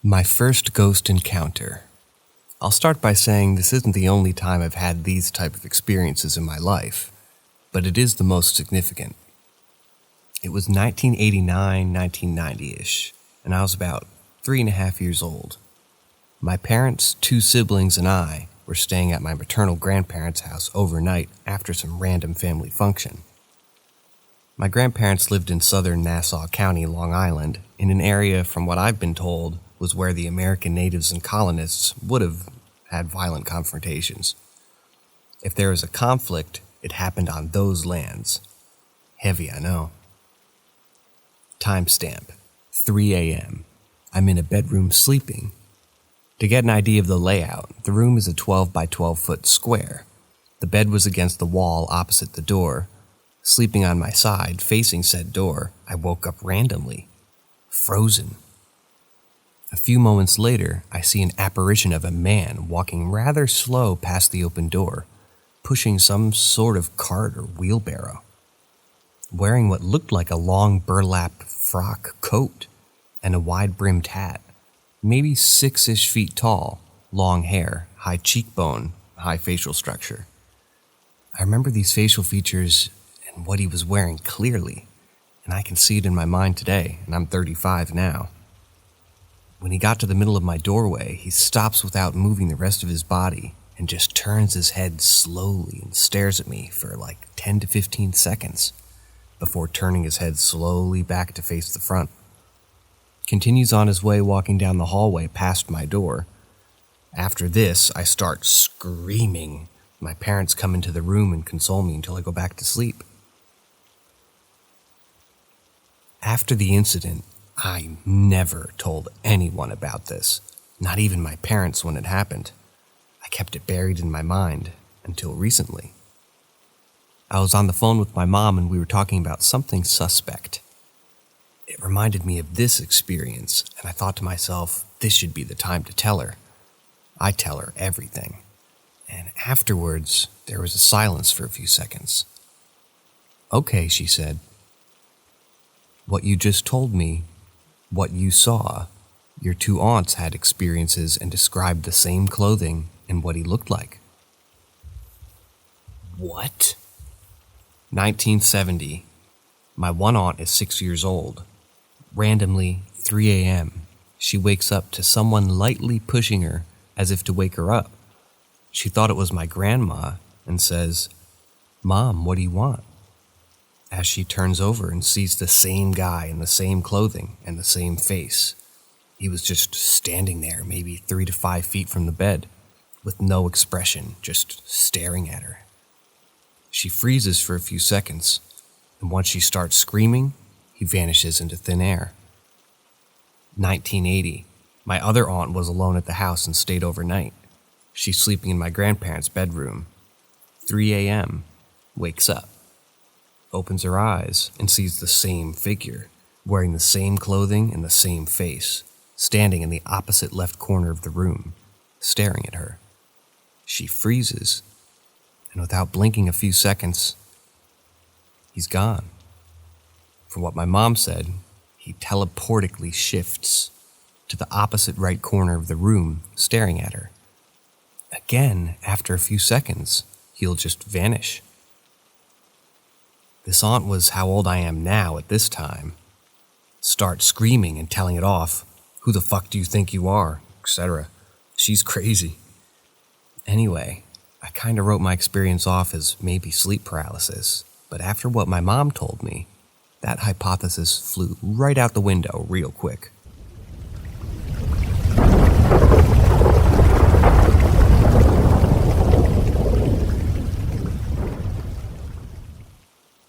My first ghost encounter. I'll start by saying this isn't the only time I've had these type of experiences in my life, but it is the most significant. It was 1989, 1990-ish, and I was about 3.5 years old. My parents, 2 siblings, and I were staying at my maternal grandparents' house overnight after some random family function. My grandparents lived in southern Nassau County, Long Island, in an area, from what I've been told, was where the American natives and colonists would have had violent confrontations. If there was a conflict, it happened on those lands. Heavy, I know. Timestamp, 3 a.m. I'm in a bedroom sleeping. To get an idea of the layout, the room is a 12 by 12 foot square. The bed was against the wall opposite the door. Sleeping on my side, facing said door, I woke up randomly, frozen. A few moments later, I see an apparition of a man walking rather slow past the open door, pushing some sort of cart or wheelbarrow, wearing what looked like a long burlap frock coat and a wide-brimmed hat, maybe 6-ish feet tall, long hair, high cheekbone, high facial structure. I remember these facial features and what he was wearing clearly, and I can see it in my mind today, and I'm 35 now. When he got to the middle of my doorway, he stops without moving the rest of his body and just turns his head slowly and stares at me for like 10 to 15 seconds before turning his head slowly back to face the front. Continues on his way, walking down the hallway past my door. After this, I start screaming. My parents come into the room and console me until I go back to sleep. After the incident, I never told anyone about this, not even my parents when it happened. I kept it buried in my mind until recently. I was on the phone with my mom and we were talking about something suspect. It reminded me of this experience, and I thought to myself, this should be the time to tell her. I tell her everything. And afterwards, there was a silence for a few seconds. "Okay," she said. "What you just told me, what you saw, your 2 aunts had experiences and described the same clothing and what he looked like." What? 1970. My one aunt is 6 years old. Randomly, 3 a.m., she wakes up to someone lightly pushing her as if to wake her up. She thought it was my grandma and says, "Mom, what do you want?" As she turns over and sees the same guy in the same clothing and the same face. He was just standing there, maybe 3 to 5 feet from the bed, with no expression, just staring at her. She freezes for a few seconds, and once she starts screaming, he vanishes into thin air. 1980. My other aunt was alone at the house and stayed overnight. She's sleeping in my grandparents' bedroom. 3 a.m. Wakes up. Opens her eyes and sees the same figure, wearing the same clothing and the same face, standing in the opposite left corner of the room, staring at her. She freezes, and without blinking a few seconds, he's gone. From what my mom said, he teleportically shifts to the opposite right corner of the room, staring at her. Again, after a few seconds, he'll just vanish. This aunt was how old I am now at this time. Start screaming and telling it off. "Who the fuck do you think you are?" etc. She's crazy. Anyway, I kinda wrote my experience off as maybe sleep paralysis, but after what my mom told me, that hypothesis flew right out the window real quick.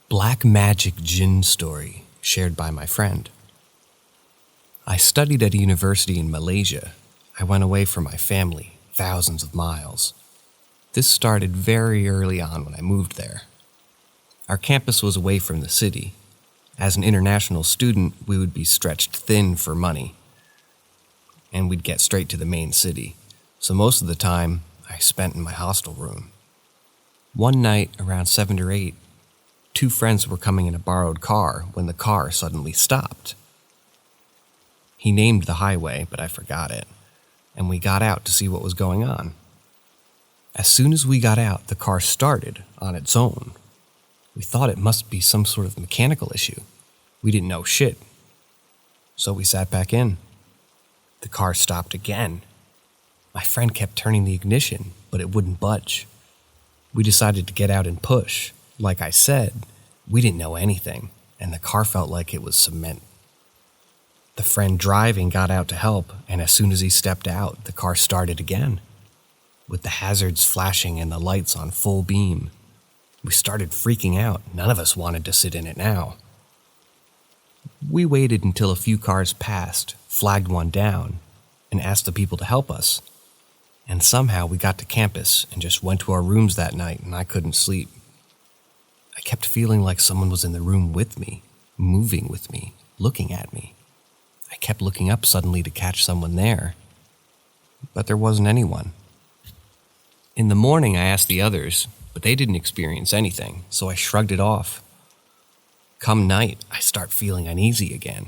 Black magic jinn story shared by my friend. I studied at a university in Malaysia. I went away from my family, thousands of miles. This started very early on when I moved there. Our campus was away from the city. As an international student, we would be stretched thin for money, and we'd get straight to the main city. So most of the time, I spent in my hostel room. One night, around 7 or 8, 2 friends were coming in a borrowed car when the car suddenly stopped. He named the highway, but I forgot it, and we got out to see what was going on. As soon as we got out, the car started on its own. We thought it must be some sort of mechanical issue. We didn't know shit. So we sat back in. The car stopped again. My friend kept turning the ignition, but it wouldn't budge. We decided to get out and push. Like I said, we didn't know anything, and the car felt like it was cement. The friend driving got out to help, and as soon as he stepped out, the car started again, with the hazards flashing and the lights on full beam. We started freaking out. None of us wanted to sit in it now. We waited until a few cars passed, flagged one down, and asked the people to help us. And somehow we got to campus and just went to our rooms that night, and I couldn't sleep. I kept feeling like someone was in the room with me, moving with me, looking at me. I kept looking up suddenly to catch someone there, but there wasn't anyone. In the morning, I asked the others, but they didn't experience anything, so I shrugged it off. Come night, I start feeling uneasy again.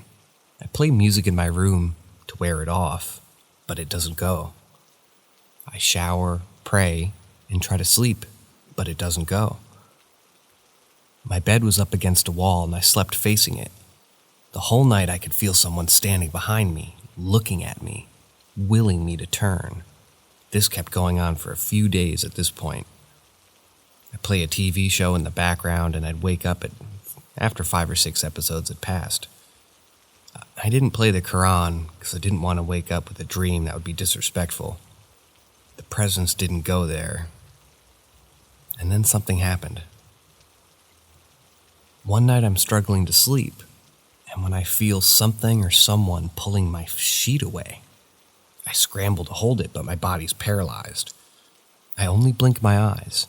I play music in my room to wear it off, but it doesn't go. I shower, pray, and try to sleep, but it doesn't go. My bed was up against a wall and I slept facing it. The whole night I could feel someone standing behind me, looking at me, willing me to turn. This kept going on for a few days at this point. I'd play a TV show in the background and I'd wake up after 5 or 6 episodes had passed. I didn't play the Quran because I didn't want to wake up with a dream that would be disrespectful. The presence didn't go there. And then something happened. One night I'm struggling to sleep, and when I feel something or someone pulling my sheet away, I scramble to hold it, but my body's paralyzed. I only blink my eyes.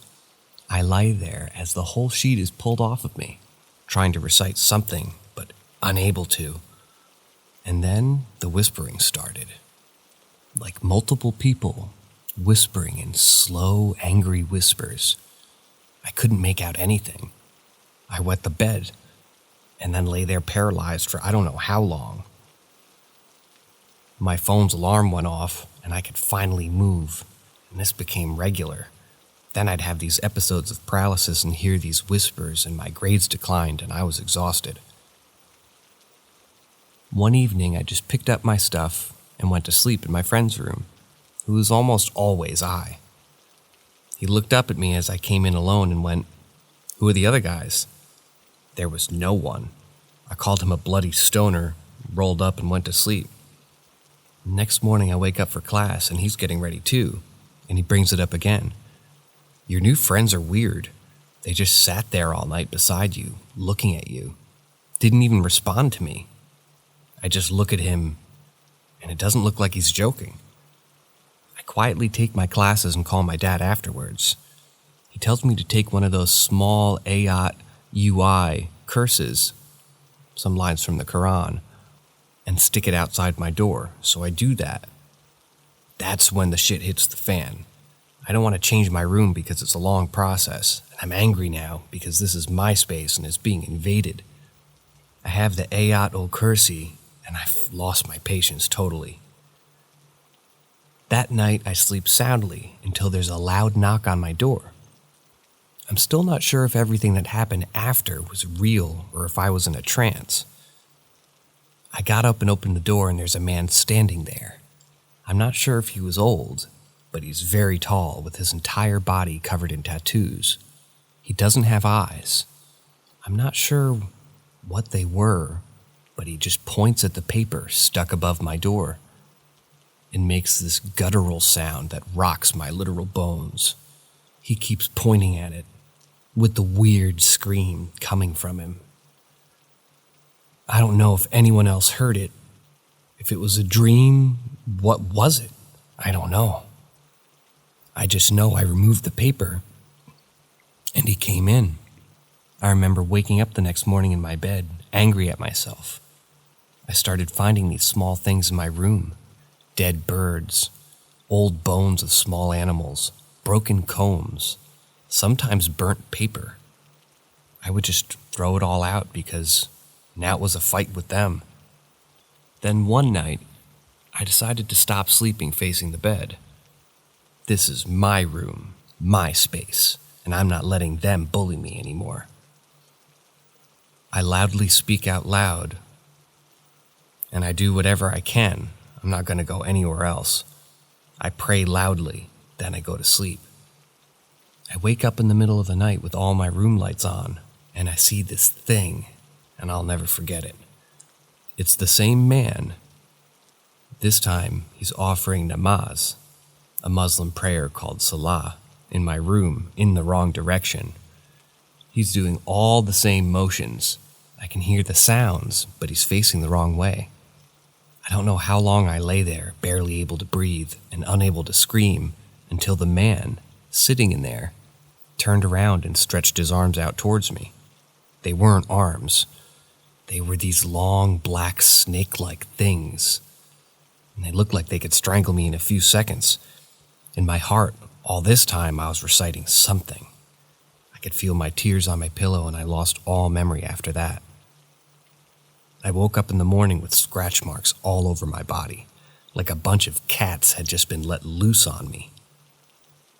I lie there as the whole sheet is pulled off of me, trying to recite something, but unable to. And then the whispering started. Like multiple people whispering in slow, angry whispers. I couldn't make out anything. I wet the bed, and then lay there paralyzed for I don't know how long. My phone's alarm went off, and I could finally move, and this became regular. Then I'd have these episodes of paralysis and hear these whispers, and my grades declined, and I was exhausted. One evening, I just picked up my stuff and went to sleep in my friend's room, who was almost always I. He looked up at me as I came in alone and went, "Who are the other guys?" There was no one. I called him a bloody stoner, rolled up and went to sleep. Next morning I wake up for class and he's getting ready too, and he brings it up again. "Your new friends are weird. They just sat there all night beside you, looking at you. Didn't even respond to me." I just look at him, and it doesn't look like he's joking. I quietly take my classes and call my dad afterwards. He tells me to take one of those small ayat UI curses, some lines from the Quran, and stick it outside my door, so I do that. That's when the shit hits the fan. I don't want to change my room because it's a long process, and I'm angry now because this is my space and it's being invaded. I have the Ayat Kursi, and I've lost my patience totally. That night, I sleep soundly until there's a loud knock on my door. I'm still not sure if everything that happened after was real or if I was in a trance. I got up and opened the door, and there's a man standing there. I'm not sure if he was old, but he's very tall with his entire body covered in tattoos. He doesn't have eyes. I'm not sure what they were, but he just points at the paper stuck above my door and makes this guttural sound that rocks my literal bones. He keeps pointing at it, with the weird scream coming from him. I don't know if anyone else heard it. If it was a dream, what was it? I don't know. I just know I removed the paper, and he came in. I remember waking up the next morning in my bed, angry at myself. I started finding these small things in my room. Dead birds, old bones of small animals, broken combs, sometimes burnt paper. I would just throw it all out because now it was a fight with them. Then one night, I decided to stop sleeping facing the bed. This is my room, my space, and I'm not letting them bully me anymore. I loudly speak out loud, and I do whatever I can. I'm not going to go anywhere else. I pray loudly, then I go to sleep. I wake up in the middle of the night with all my room lights on, and I see this thing, and I'll never forget it. It's the same man. This time, he's offering namaz, a Muslim prayer called salah, in my room in the wrong direction. He's doing all the same motions. I can hear the sounds, but he's facing the wrong way. I don't know how long I lay there, barely able to breathe and unable to scream, until the man, sitting in there, turned around and stretched his arms out towards me. They weren't arms. They were these long, black, snake-like things. And they looked like they could strangle me in a few seconds. In my heart, all this time, I was reciting something. I could feel my tears on my pillow, and I lost all memory after that. I woke up in the morning with scratch marks all over my body, like a bunch of cats had just been let loose on me.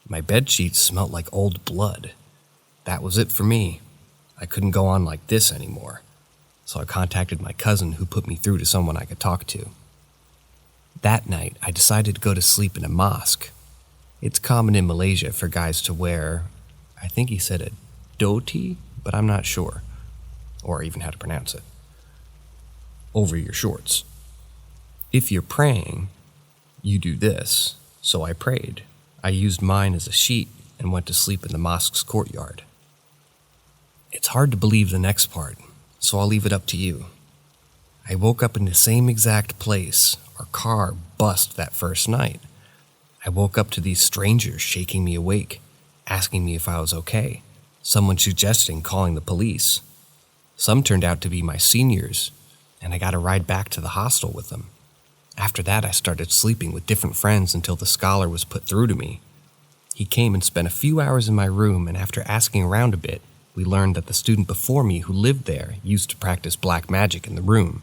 My bedsheets smelled like old blood. That was it for me. I couldn't go on like this anymore, so I contacted my cousin, who put me through to someone I could talk to. That night, I decided to go to sleep in a mosque. It's common in Malaysia for guys to wear, I think he said a dhoti, but I'm not sure, or even how to pronounce it, over your shorts. If you're praying, you do this, so I prayed. I used mine as a sheet and went to sleep in the mosque's courtyard. It's hard to believe the next part, so I'll leave it up to you. I woke up in the same exact place our car bust that first night. I woke up to these strangers shaking me awake, asking me if I was okay, someone suggesting calling the police. Some turned out to be my seniors, and I got a ride back to the hostel with them. After that, I started sleeping with different friends until the scholar was put through to me. He came and spent a few hours in my room, and after asking around a bit, we learned that the student before me who lived there used to practice black magic in the room.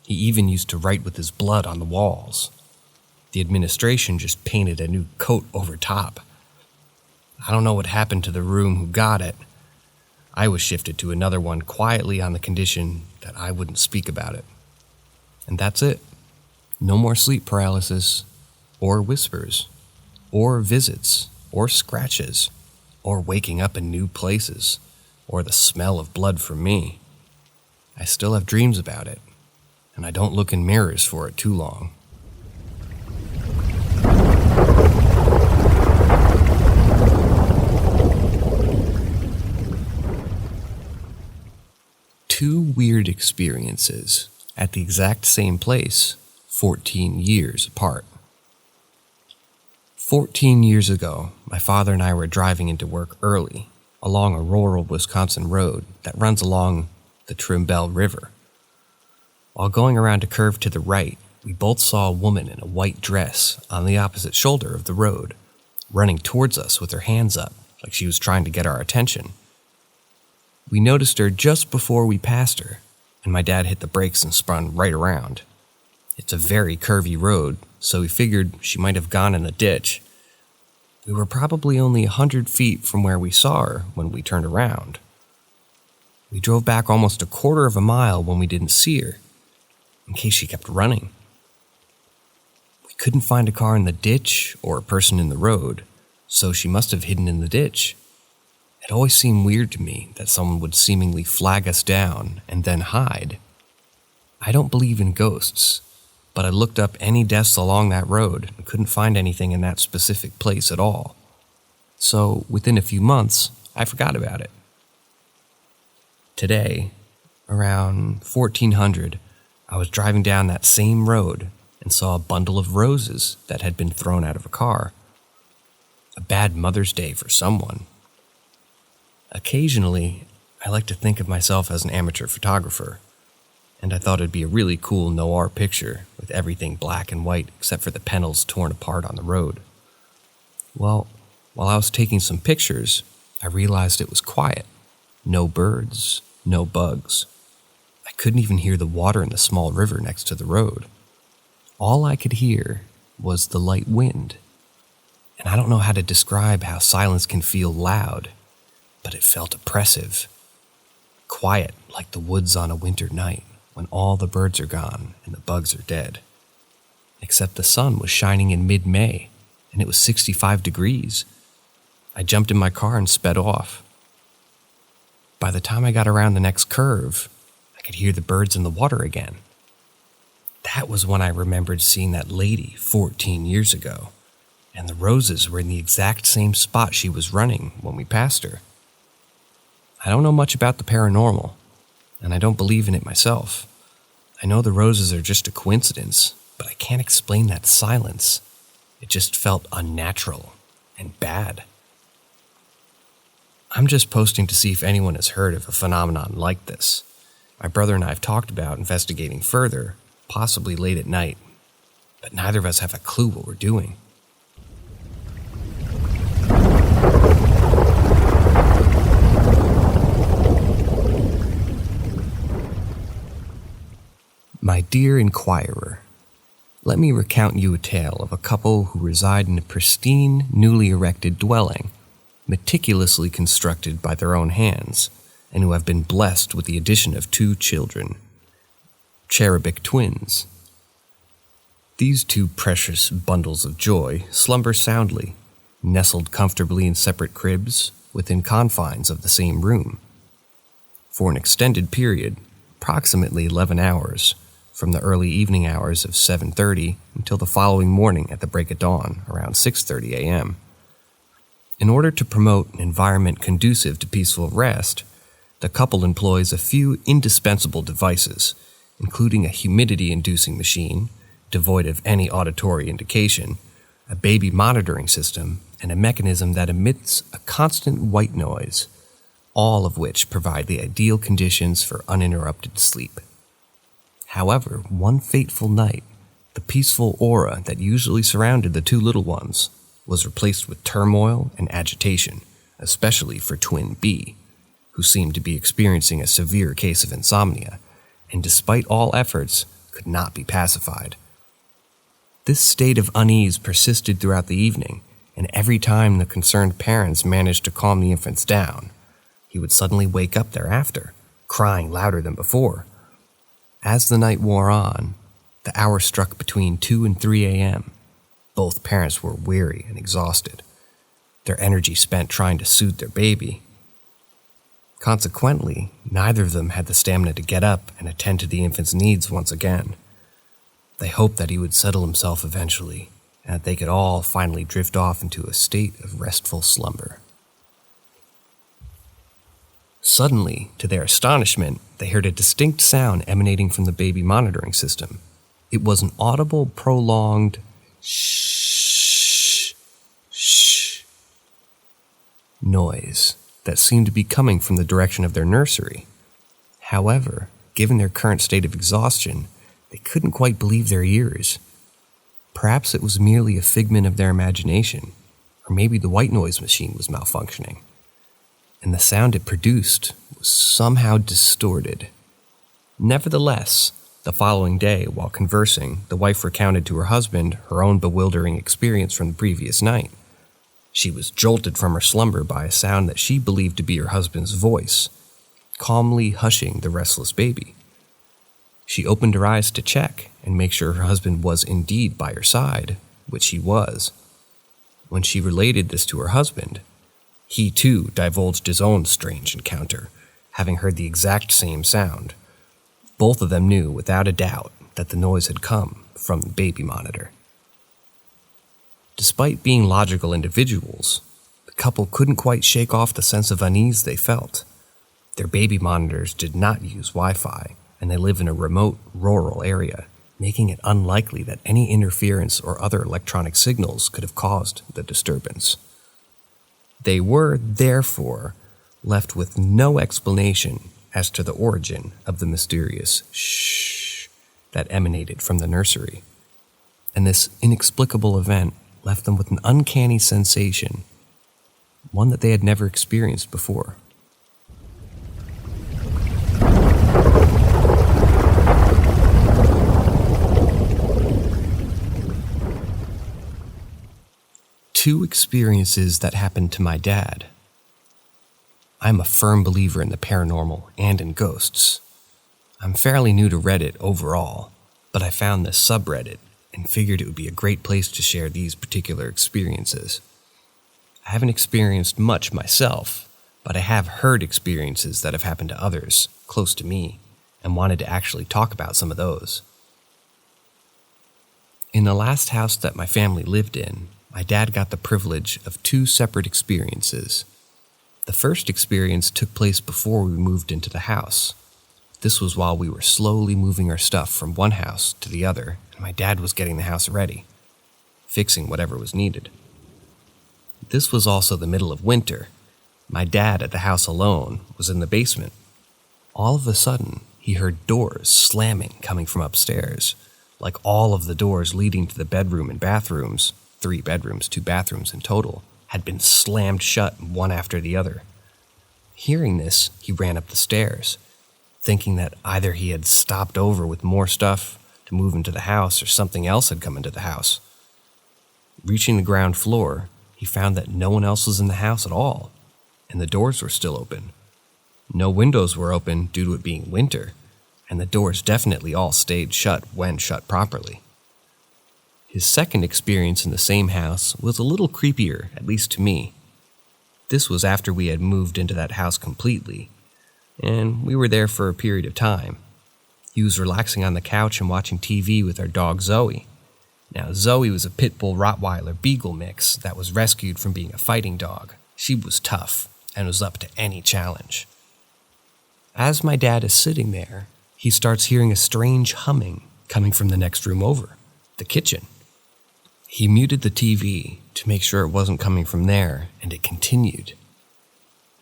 He even used to write with his blood on the walls. The administration just painted a new coat over top. I don't know what happened to the room who got it. I was shifted to another one quietly on the condition that I wouldn't speak about it. And that's it. No more sleep paralysis, or whispers, or visits, or scratches, or waking up in new places, or the smell of blood from me. I still have dreams about it, and I don't look in mirrors for it too long. Two weird experiences at the exact same place, 14 years apart. 14 years ago, my father and I were driving into work early along a rural Wisconsin road that runs along the Trimble River. While going around a curve to the right, we both saw a woman in a white dress on the opposite shoulder of the road, running towards us with her hands up like she was trying to get our attention. We noticed her just before we passed her, and my dad hit the brakes and spun right around. It's a very curvy road, so we figured she might have gone in a ditch. We were probably only 100 feet from where we saw her when we turned around. We drove back almost a quarter of a mile when we didn't see her, in case she kept running. We couldn't find a car in the ditch or a person in the road, so she must have hidden in the ditch. It always seemed weird to me that someone would seemingly flag us down and then hide. I don't believe in ghosts, but I looked up any deaths along that road and couldn't find anything in that specific place at all. So, within a few months, I forgot about it. Today, around 1400, I was driving down that same road and saw a bundle of roses that had been thrown out of a car. A bad Mother's Day for someone. Occasionally, I like to think of myself as an amateur photographer, and I thought it'd be a really cool noir picture with everything black and white except for the panels torn apart on the road. Well, while I was taking some pictures, I realized it was quiet. No birds, no bugs. I couldn't even hear the water in the small river next to the road. All I could hear was the light wind. And I don't know how to describe how silence can feel loud, but it felt oppressive. Quiet like the woods on a winter night when all the birds are gone and the bugs are dead. Except the sun was shining in mid-May, and it was 65 degrees. I jumped in my car and sped off. By the time I got around the next curve, I could hear the birds in the water again. That was when I remembered seeing that lady 14 years ago, and the roses were in the exact same spot she was running when we passed her. I don't know much about the paranormal, and I don't believe in it myself. I know the roses are just a coincidence, but I can't explain that silence. It just felt unnatural and bad. I'm just posting to see if anyone has heard of a phenomenon like this. My brother and I have talked about investigating further, possibly late at night, but neither of us have a clue what we're doing. My dear inquirer, let me recount you a tale of a couple who reside in a pristine, newly erected dwelling, meticulously constructed by their own hands, and who have been blessed with the addition of 2 children, cherubic twins. These 2 precious bundles of joy slumber soundly, nestled comfortably in separate cribs within confines of the same room. For an extended period, approximately 11 hours, from the early evening hours of 7:30 until the following morning at the break of dawn, around 6:30 a.m. In order to promote an environment conducive to peaceful rest, the couple employs a few indispensable devices, including a humidity-inducing machine, devoid of any auditory indication, a baby monitoring system, and a mechanism that emits a constant white noise, all of which provide the ideal conditions for uninterrupted sleep. However, one fateful night, the peaceful aura that usually surrounded the 2 little ones was replaced with turmoil and agitation, especially for twin B, who seemed to be experiencing a severe case of insomnia, and despite all efforts, could not be pacified. This state of unease persisted throughout the evening, and every time the concerned parents managed to calm the infants down, he would suddenly wake up thereafter, crying louder than before. As the night wore on, the hour struck between 2 and 3 a.m. Both parents were weary and exhausted, their energy spent trying to soothe their baby. Consequently, neither of them had the stamina to get up and attend to the infant's needs once again. They hoped that he would settle himself eventually, and that they could all finally drift off into a state of restful slumber. Suddenly, to their astonishment, they heard a distinct sound emanating from the baby monitoring system. It was an audible, prolonged shh, shh noise that seemed to be coming from the direction of their nursery. However, given their current state of exhaustion, they couldn't quite believe their ears. Perhaps it was merely a figment of their imagination, or maybe the white noise machine was malfunctioning, and the sound it produced was somehow distorted. Nevertheless, the following day, while conversing, the wife recounted to her husband her own bewildering experience from the previous night. She was jolted from her slumber by a sound that she believed to be her husband's voice, calmly hushing the restless baby. She opened her eyes to check and make sure her husband was indeed by her side, which he was. When she related this to her husband, he too divulged his own strange encounter, having heard the exact same sound. Both of them knew without a doubt that the noise had come from the baby monitor. Despite being logical individuals, the couple couldn't quite shake off the sense of unease they felt. Their baby monitors did not use Wi-Fi, and they live in a remote, rural area, making it unlikely that any interference or other electronic signals could have caused the disturbance. They were, therefore, left with no explanation as to the origin of the mysterious shh that emanated from the nursery, and this inexplicable event left them with an uncanny sensation, one that they had never experienced before. 2 experiences that happened to my dad. I'm a firm believer in the paranormal and in ghosts. I'm fairly new to Reddit overall, but I found this subreddit and figured it would be a great place to share these particular experiences. I haven't experienced much myself, but I have heard experiences that have happened to others close to me and wanted to actually talk about some of those. In the last house that my family lived in, my dad got the privilege of 2 separate experiences. The first experience took place before we moved into the house. This was while we were slowly moving our stuff from one house to the other, and my dad was getting the house ready, fixing whatever was needed. This was also the middle of winter. My dad, at the house alone, was in the basement. All of a sudden, he heard doors slamming coming from upstairs, like all of the doors leading to the bedroom and bathrooms, 3 bedrooms, 2 bathrooms in total, had been slammed shut one after the other. Hearing this, he ran up the stairs, thinking that either he had stopped over with more stuff to move into the house or something else had come into the house. Reaching the ground floor, he found that no one else was in the house at all, and the doors were still open. No windows were open due to it being winter, and the doors definitely all stayed shut when shut properly. His second experience in the same house was a little creepier, at least to me. This was after we had moved into that house completely, and we were there for a period of time. He was relaxing on the couch and watching TV with our dog Zoe. Now, Zoe was a pit bull Rottweiler beagle mix that was rescued from being a fighting dog. She was tough and was up to any challenge. As my dad is sitting there, he starts hearing a strange humming coming from the next room over, the kitchen. He muted the TV to make sure it wasn't coming from there, and it continued.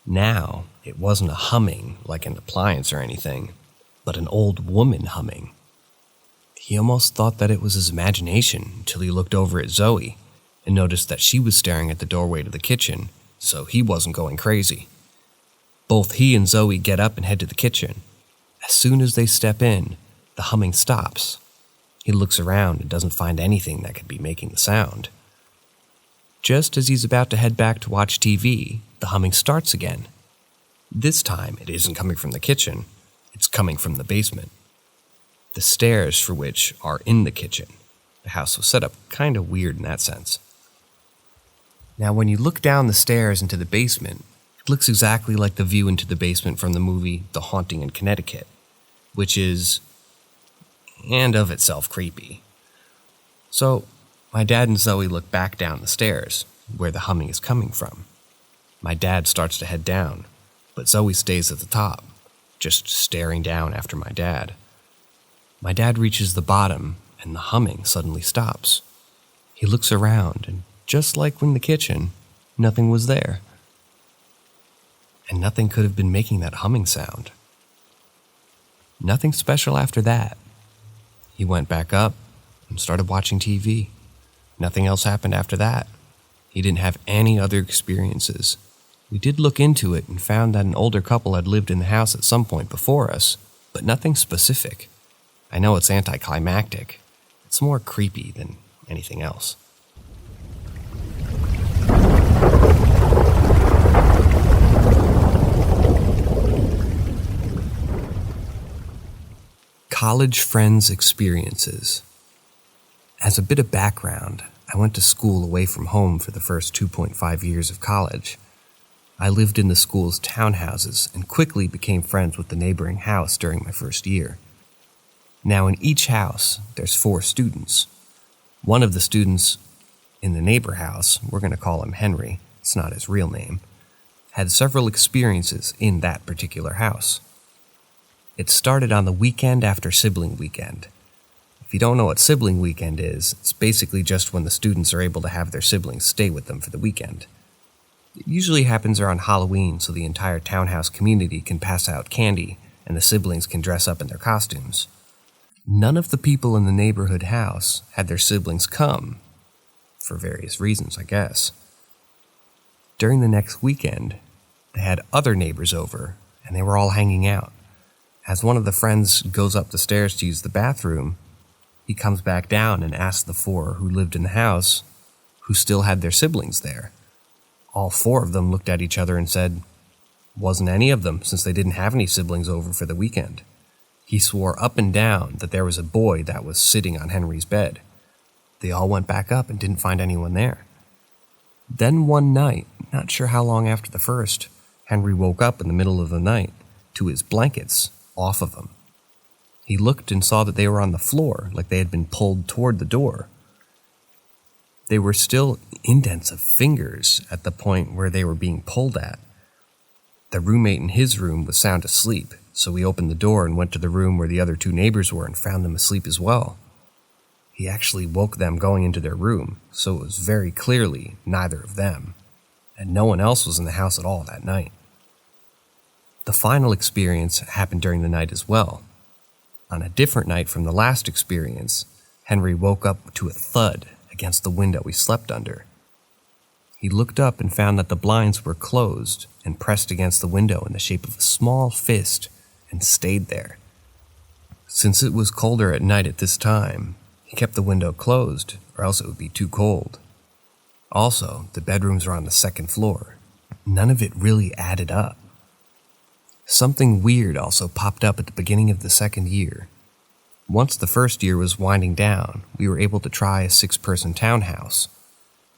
Now, it wasn't a humming like an appliance or anything, but an old woman humming. He almost thought that it was his imagination until he looked over at Zoe and noticed that she was staring at the doorway to the kitchen, so he wasn't going crazy. Both he and Zoe get up and head to the kitchen. As soon as they step in, the humming stops. He looks around and doesn't find anything that could be making the sound. Just as he's about to head back to watch TV, the humming starts again. This time, it isn't coming from the kitchen, it's coming from the basement. The stairs for which are in the kitchen. The house was set up kind of weird in that sense. Now, when you look down the stairs into the basement, it looks exactly like the view into the basement from the movie The Haunting in Connecticut, which is, and of itself, creepy. So, my dad and Zoe look back down the stairs, where the humming is coming from. My dad starts to head down, but Zoe stays at the top, just staring down after my dad. My dad reaches the bottom, and the humming suddenly stops. He looks around, and just like in the kitchen, nothing was there. And nothing could have been making that humming sound. Nothing special after that. He went back up and started watching TV. Nothing else happened after that. He didn't have any other experiences. We did look into it and found that an older couple had lived in the house at some point before us, but nothing specific. I know it's anticlimactic. It's more creepy than anything else. College friends' experiences. As a bit of background, I went to school away from home for the first 2.5 years of college. I lived in the school's townhouses and quickly became friends with the neighboring house during my first year. Now, in each house, there's 4 students. One of the students in the neighbor house, we're going to call him Henry, it's not his real name, had several experiences in that particular house. It started on the weekend after sibling weekend. If you don't know what sibling weekend is, it's basically just when the students are able to have their siblings stay with them for the weekend. It usually happens around Halloween so the entire townhouse community can pass out candy and the siblings can dress up in their costumes. None of the people in the neighborhood house had their siblings come, for various reasons, I guess. During the next weekend, they had other neighbors over, and they were all hanging out. As one of the friends goes up the stairs to use the bathroom, he comes back down and asks the 4 who lived in the house, who still had their siblings there. All 4 of them looked at each other and said, "Wasn't any of them, since they didn't have any siblings over for the weekend." He swore up and down that there was a boy that was sitting on Henry's bed. They all went back up and didn't find anyone there. Then one night, not sure how long after the first, Henry woke up in the middle of the night to his blankets off of him. He looked and saw that they were on the floor, like they had been pulled toward the door. They were still indents of fingers at the point where they were being pulled at. The roommate in his room was sound asleep, so we opened the door and went to the room where the other 2 neighbors were and found them asleep as well. He actually woke them going into their room, so it was very clearly neither of them, and no one else was in the house at all that night. The final experience happened during the night as well. On a different night from the last experience, Henry woke up to a thud against the window he slept under. He looked up and found that the blinds were closed and pressed against the window in the shape of a small fist and stayed there. Since it was colder at night at this time, he kept the window closed, or else it would be too cold. Also, the bedrooms are on the 2nd floor. None of it really added up. Something weird also popped up at the beginning of the 2nd year. Once the 1st year was winding down, we were able to try a 6-person townhouse.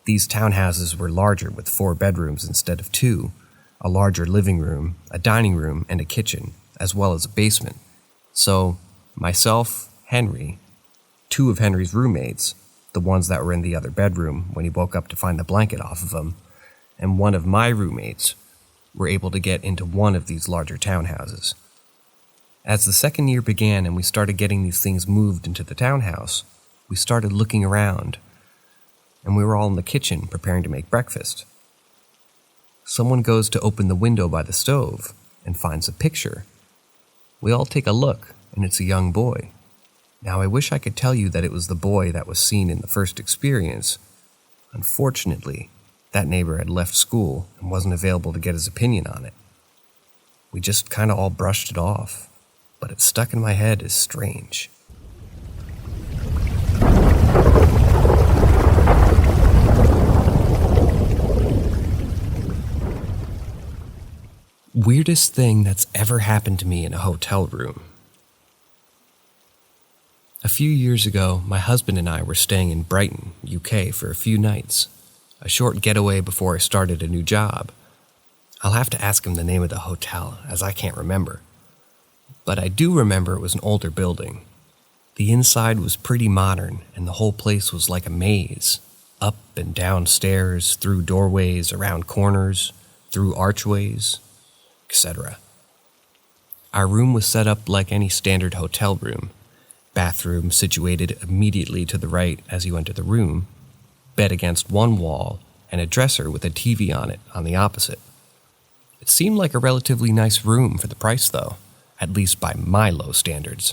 These townhouses were larger with 4 bedrooms instead of 2, a larger living room, a dining room, and a kitchen, as well as a basement. So, myself, Henry, 2 of Henry's roommates, the ones that were in the other bedroom when he woke up to find the blanket off of him, and 1 of my roommates were able to get into one of these larger townhouses. As the 2nd year began and we started getting these things moved into the townhouse, we started looking around, and we were all in the kitchen preparing to make breakfast. Someone goes to open the window by the stove and finds a picture. We all take a look, and it's a young boy. Now, I wish I could tell you that it was the boy that was seen in the first experience. Unfortunately, that neighbor had left school and wasn't available to get his opinion on it. We just kind of all brushed it off, but it stuck in my head as strange. Weirdest thing that's ever happened to me in a hotel room. A few years ago, my husband and I were staying in Brighton, UK for a few nights, a short getaway before I started a new job. I'll have to ask him the name of the hotel, as I can't remember. But I do remember it was an older building. The inside was pretty modern, and the whole place was like a maze, up and down stairs, through doorways, around corners, through archways, etc. Our room was set up like any standard hotel room. Bathroom situated immediately to the right as you enter the room, bed against one wall, and a dresser with a TV on it on the opposite. It seemed like a relatively nice room for the price though, at least by my low standards.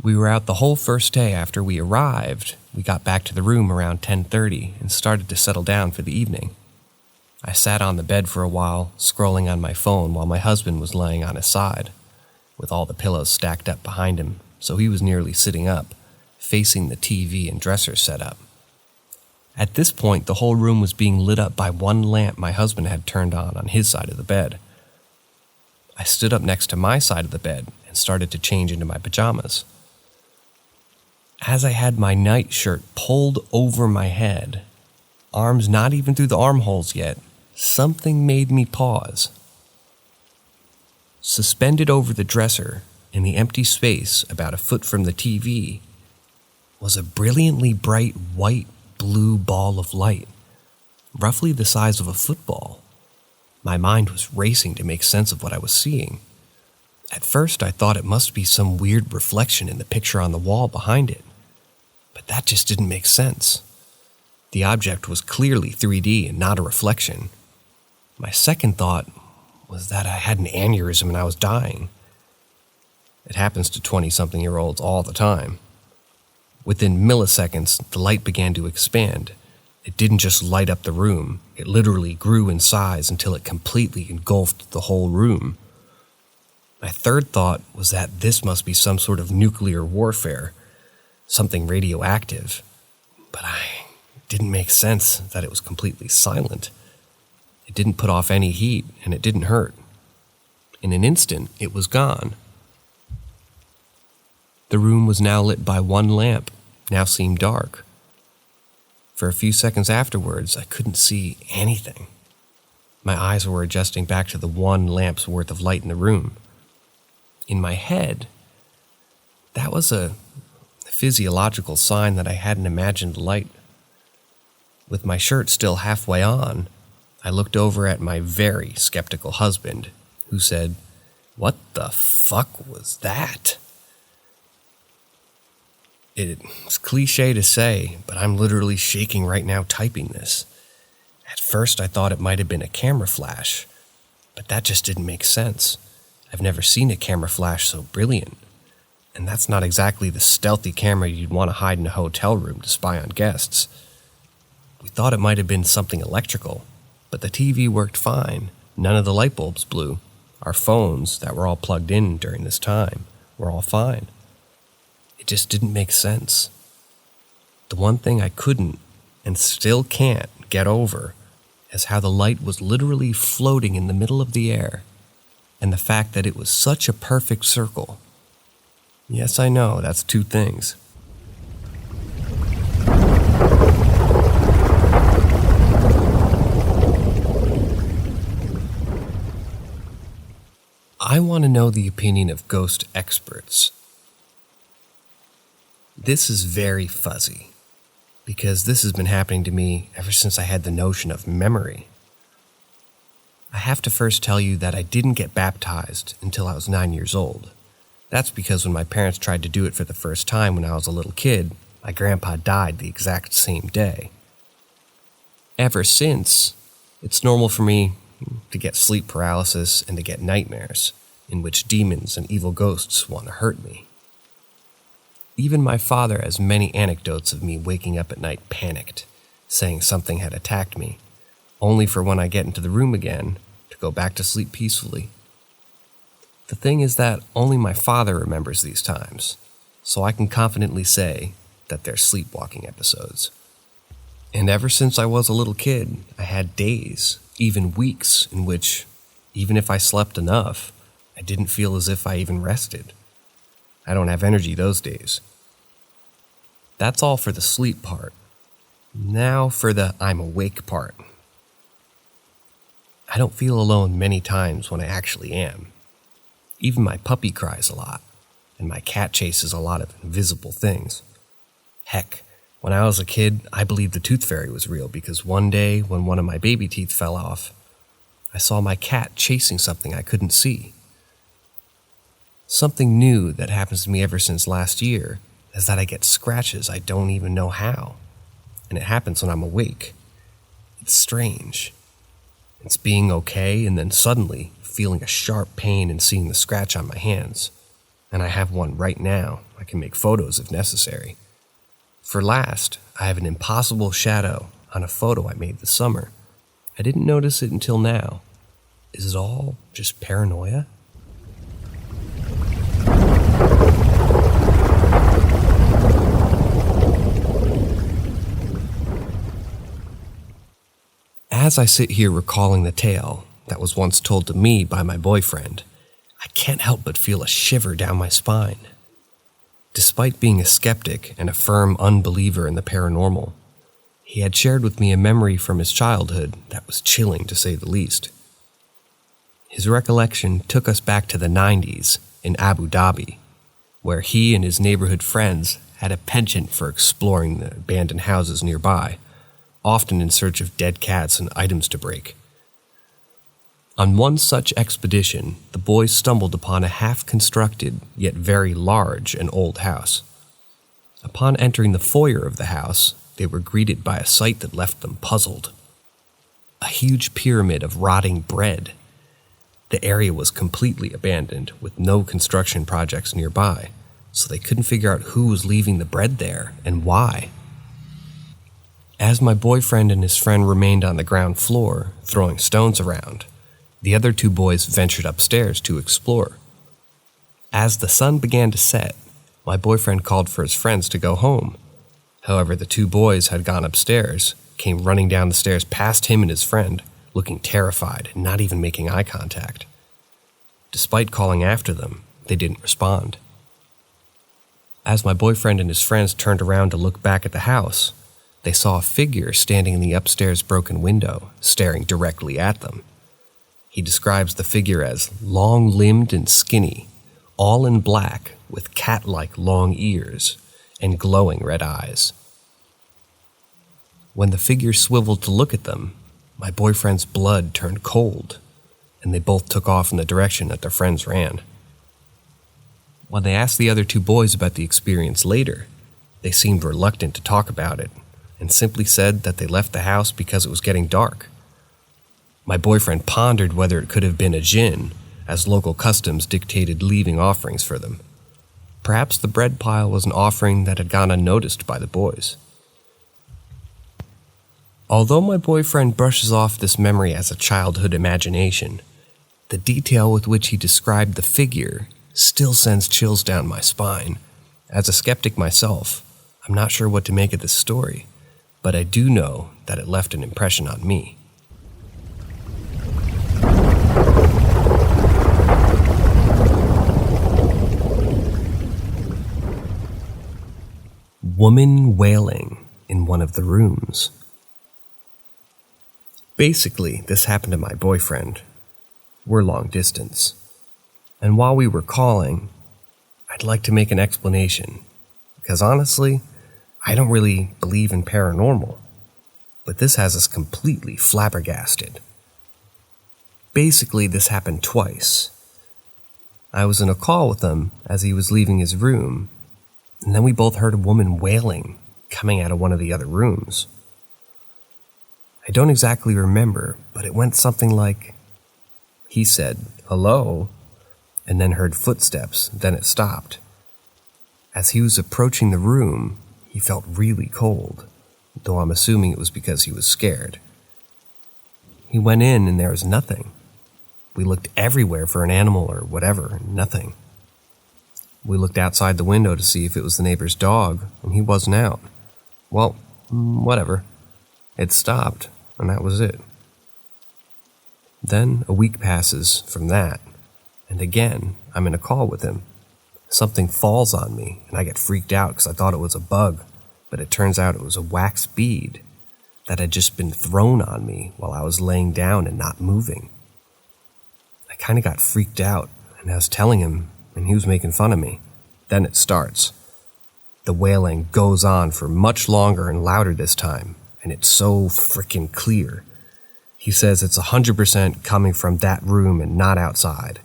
We were out the whole first day after we arrived. We got back to the room around 10:30 and started to settle down for the evening. I sat on the bed for a while, scrolling on my phone while my husband was laying on his side, with all the pillows stacked up behind him, so he was nearly sitting up, facing the TV and dresser setup. At this point, the whole room was being lit up by one lamp my husband had turned on his side of the bed. I stood up next to my side of the bed and started to change into my pajamas. As I had my nightshirt pulled over my head, arms not even through the armholes yet, something made me pause. Suspended over the dresser, in the empty space about a foot from the TV, was a brilliantly bright white-blue ball of light, roughly the size of a football. My mind was racing to make sense of what I was seeing. At first, I thought it must be some weird reflection in the picture on the wall behind it, but that just didn't make sense. The object was clearly 3D and not a reflection. My second thought was that I had an aneurysm and I was dying. It happens to 20-something-year-olds all the time. Within milliseconds, the light began to expand. It didn't just light up the room, it literally grew in size until it completely engulfed the whole room. My third thought was that this must be some sort of nuclear warfare, something radioactive, but I didn't make sense that it was completely silent. It didn't put off any heat, and it didn't hurt. In an instant, it was gone. The room was now lit by one lamp, now seemed dark. For a few seconds afterwards, I couldn't see anything. My eyes were adjusting back to the one lamp's worth of light in the room. In my head, that was a physiological sign that I hadn't imagined light. With my shirt still halfway on, I looked over at my very skeptical husband, who said, "What the fuck was that?" It's cliche to say, but I'm literally shaking right now typing this. At first I thought it might have been a camera flash, but that just didn't make sense. I've never seen a camera flash so brilliant. And that's not exactly the stealthy camera you'd want to hide in a hotel room to spy on guests. We thought it might have been something electrical, but the TV worked fine. None of the light bulbs blew. Our phones that were all plugged in during this time were all fine. It just didn't make sense. The one thing I couldn't, and still can't, get over is how the light was literally floating in the middle of the air, and the fact that it was such a perfect circle. Yes, I know, that's two things. I want to know the opinion of ghost experts. This is very fuzzy, because this has been happening to me ever since I had the notion of memory. I have to first tell you that I didn't get baptized until I was 9 years old. That's because when my parents tried to do it for the first time when I was a little kid, my grandpa died the exact same day. Ever since, it's normal for me to get sleep paralysis and to get nightmares, in which demons and evil ghosts want to hurt me. Even my father has many anecdotes of me waking up at night panicked, saying something had attacked me, only for when I get into the room again to go back to sleep peacefully. The thing is that only my father remembers these times, so I can confidently say that they're sleepwalking episodes. And ever since I was a little kid, I had days, even weeks, in which, even if I slept enough, I didn't feel as if I even rested. I don't have energy those days. That's all for the sleep part. Now for the I'm awake part. I don't feel alone many times when I actually am. Even my puppy cries a lot, and my cat chases a lot of invisible things. Heck, when I was a kid, I believed the tooth fairy was real because one day when one of my baby teeth fell off, I saw my cat chasing something I couldn't see. Something new that happens to me ever since last year is that I get scratches I don't even know how, and it happens when I'm awake. It's strange. It's being okay and then suddenly feeling a sharp pain and seeing the scratch on my hands, and I have one right now. I can make photos if necessary. For last, I have an impossible shadow on a photo I made this summer. I didn't notice it until now. Is it all just paranoia? As I sit here recalling the tale that was once told to me by my boyfriend, I can't help but feel a shiver down my spine. Despite being a skeptic and a firm unbeliever in the paranormal, he had shared with me a memory from his childhood that was chilling to say the least. His recollection took us back to the 90s in Abu Dhabi, where he and his neighborhood friends had a penchant for exploring the abandoned houses nearby, often in search of dead cats and items to break. On one such expedition, the boys stumbled upon a half-constructed, yet very large and old house. Upon entering the foyer of the house, they were greeted by a sight that left them puzzled. A huge pyramid of rotting bread. The area was completely abandoned, with no construction projects nearby, so they couldn't figure out who was leaving the bread there and why. As my boyfriend and his friend remained on the ground floor, throwing stones around, the other two boys ventured upstairs to explore. As the sun began to set, my boyfriend called for his friends to go home. However, the two boys had gone upstairs, came running down the stairs past him and his friend, looking terrified and not even making eye contact. Despite calling after them, they didn't respond. As my boyfriend and his friends turned around to look back at the house, they saw a figure standing in the upstairs broken window, staring directly at them. He describes the figure as long-limbed and skinny, all in black with cat-like long ears and glowing red eyes. When the figure swiveled to look at them, my boyfriend's blood turned cold, and they both took off in the direction that their friends ran. When they asked the other two boys about the experience later, they seemed reluctant to talk about it and simply said that they left the house because it was getting dark. My boyfriend pondered whether it could have been a djinn, as local customs dictated leaving offerings for them. Perhaps the bread pile was an offering that had gone unnoticed by the boys. Although my boyfriend brushes off this memory as a childhood imagination, the detail with which he described the figure still sends chills down my spine. As a skeptic myself, I'm not sure what to make of this story, but I do know that it left an impression on me. Woman wailing in one of the rooms. Basically, this happened to my boyfriend. We're long distance. And while we were calling, I'd like to make an explanation, because honestly, I don't really believe in paranormal, but this has us completely flabbergasted. Basically, this happened twice. I was in a call with him as he was leaving his room, and then we both heard a woman wailing coming out of one of the other rooms. I don't exactly remember, but it went something like, he said, "Hello," and then heard footsteps, then it stopped. As he was approaching the room, he felt really cold, though I'm assuming it was because he was scared. He went in and there was nothing. We looked everywhere for an animal or whatever, nothing. We looked outside the window to see if it was the neighbor's dog, and he wasn't out. Well, whatever. It stopped, and that was it. Then a week passes from that, and again, I'm in a call with him. Something falls on me, and I get freaked out because I thought it was a bug, but it turns out it was a wax bead that had just been thrown on me while I was laying down and not moving. I kind of got freaked out, and I was telling him, and he was making fun of me. Then it starts. The wailing goes on for much longer and louder this time, and it's so frickin' clear. He says it's 100% coming from that room and not outside.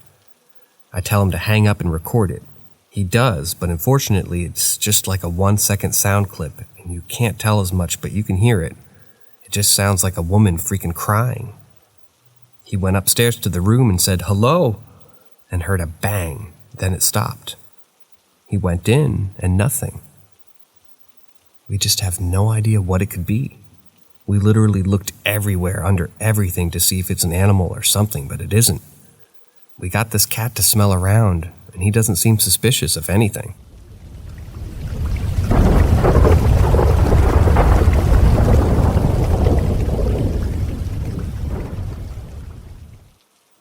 I tell him to hang up and record it. He does, but unfortunately it's just like a 1-second sound clip, and you can't tell as much, but you can hear it. It just sounds like a woman freaking crying. He went upstairs to the room and said, "Hello," and heard a bang. Then it stopped. He went in, and nothing. We just have no idea what it could be. We literally looked everywhere, under everything, to see if it's an animal or something, but it isn't. We got this cat to smell around, and he doesn't seem suspicious of anything.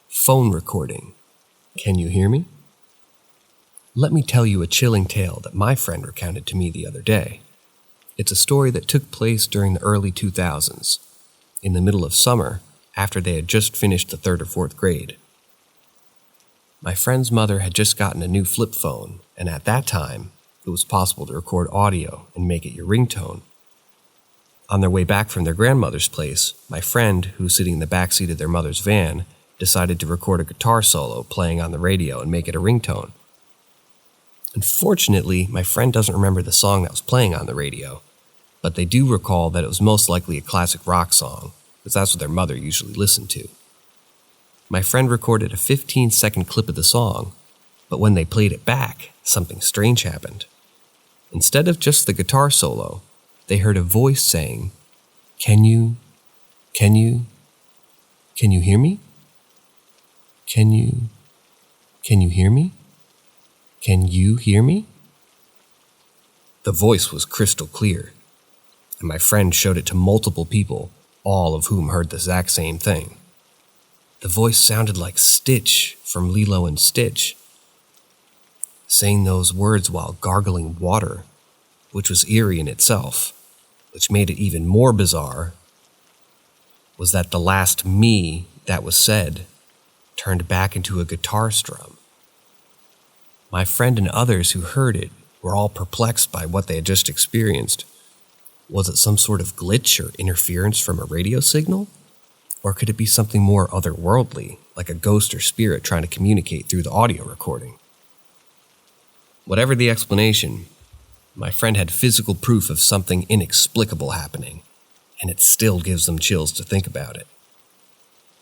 Phone recording. Can you hear me? Let me tell you a chilling tale that my friend recounted to me the other day. It's a story that took place during the early 2000s, in the middle of summer, after they had just finished the 3rd or 4th grade. My friend's mother had just gotten a new flip phone, and at that time, it was possible to record audio and make it your ringtone. On their way back from their grandmother's place, my friend, who was sitting in the backseat of their mother's van, decided to record a guitar solo playing on the radio and make it a ringtone. Unfortunately, my friend doesn't remember the song that was playing on the radio, but they do recall that it was most likely a classic rock song, because that's what their mother usually listened to. My friend recorded a 15-second clip of the song, but when they played it back, something strange happened. Instead of just the guitar solo, they heard a voice saying, Can you hear me? Can you hear me? Can you hear me? The voice was crystal clear, and my friend showed it to multiple people, all of whom heard the exact same thing. The voice sounded like Stitch from Lilo and Stitch, saying those words while gargling water, which was eerie in itself. Which made it even more bizarre was that the last "me" that was said turned back into a guitar strum. My friend and others who heard it were all perplexed by what they had just experienced. Was it some sort of glitch or interference from a radio signal? Or could it be something more otherworldly, like a ghost or spirit trying to communicate through the audio recording? Whatever the explanation, my friend had physical proof of something inexplicable happening, and it still gives them chills to think about it.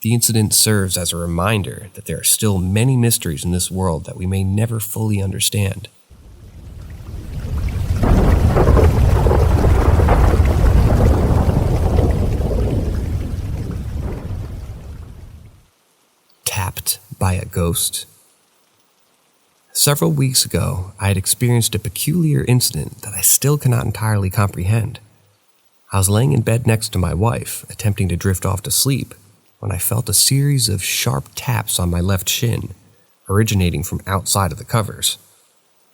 The incident serves as a reminder that there are still many mysteries in this world that we may never fully understand. Tapped by a ghost. Several weeks ago, I had experienced a peculiar incident that I still cannot entirely comprehend. I was laying in bed next to my wife, attempting to drift off to sleep, when I felt a series of sharp taps on my left shin, originating from outside of the covers.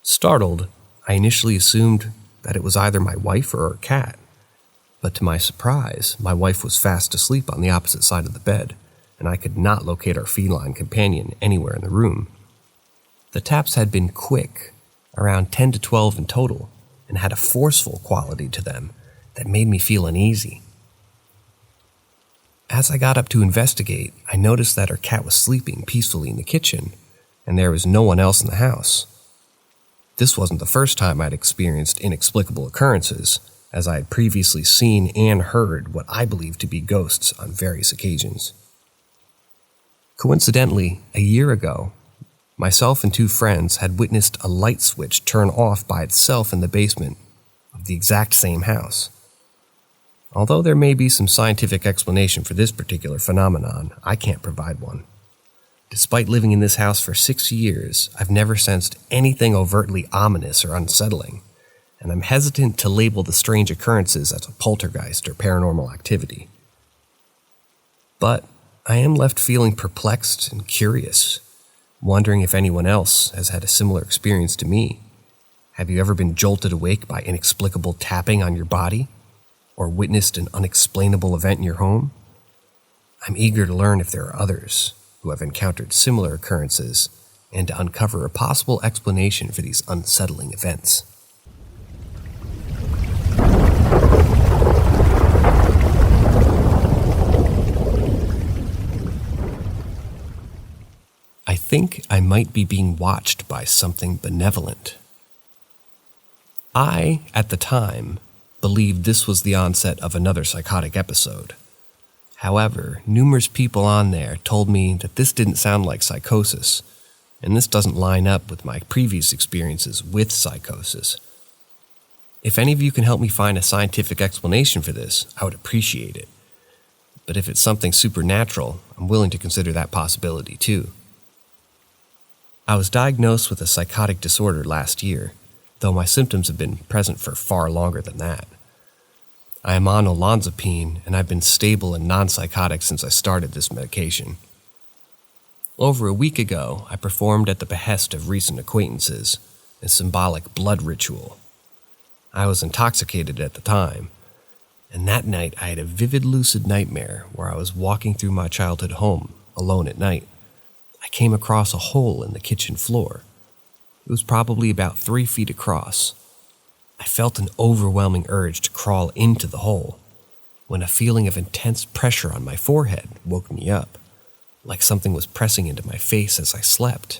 Startled, I initially assumed that it was either my wife or her cat, but to my surprise, my wife was fast asleep on the opposite side of the bed, and I could not locate our feline companion anywhere in the room. The taps had been quick, around 10 to 12 in total, and had a forceful quality to them that made me feel uneasy. As I got up to investigate, I noticed that our cat was sleeping peacefully in the kitchen, and there was no one else in the house. This wasn't the first time I'd experienced inexplicable occurrences, as I had previously seen and heard what I believed to be ghosts on various occasions. Coincidentally, a year ago, myself and two friends had witnessed a light switch turn off by itself in the basement of the exact same house. Although there may be some scientific explanation for this particular phenomenon, I can't provide one. Despite living in this house for 6 years, I've never sensed anything overtly ominous or unsettling, and I'm hesitant to label the strange occurrences as a poltergeist or paranormal activity. But I am left feeling perplexed and curious, wondering if anyone else has had a similar experience to me. Have you ever been jolted awake by inexplicable tapping on your body? Or witnessed an unexplainable event in your home? I'm eager to learn if there are others who have encountered similar occurrences and to uncover a possible explanation for these unsettling events. I think I might be being watched by something benevolent. I, at the time, believed this was the onset of another psychotic episode. However, numerous people on there told me that this didn't sound like psychosis, and this doesn't line up with my previous experiences with psychosis. If any of you can help me find a scientific explanation for this, I would appreciate it. But if it's something supernatural, I'm willing to consider that possibility too. I was diagnosed with a psychotic disorder last year, though my symptoms have been present for far longer than that. I am on olanzapine, and I've been stable and non-psychotic since I started this medication. Over a week ago, I performed at the behest of recent acquaintances a symbolic blood ritual. I was intoxicated at the time, and that night I had a vivid lucid nightmare where I was walking through my childhood home, alone at night. I came across a hole in the kitchen floor. It was probably about 3 feet across. I felt an overwhelming urge to crawl into the hole, when a feeling of intense pressure on my forehead woke me up, like something was pressing into my face as I slept.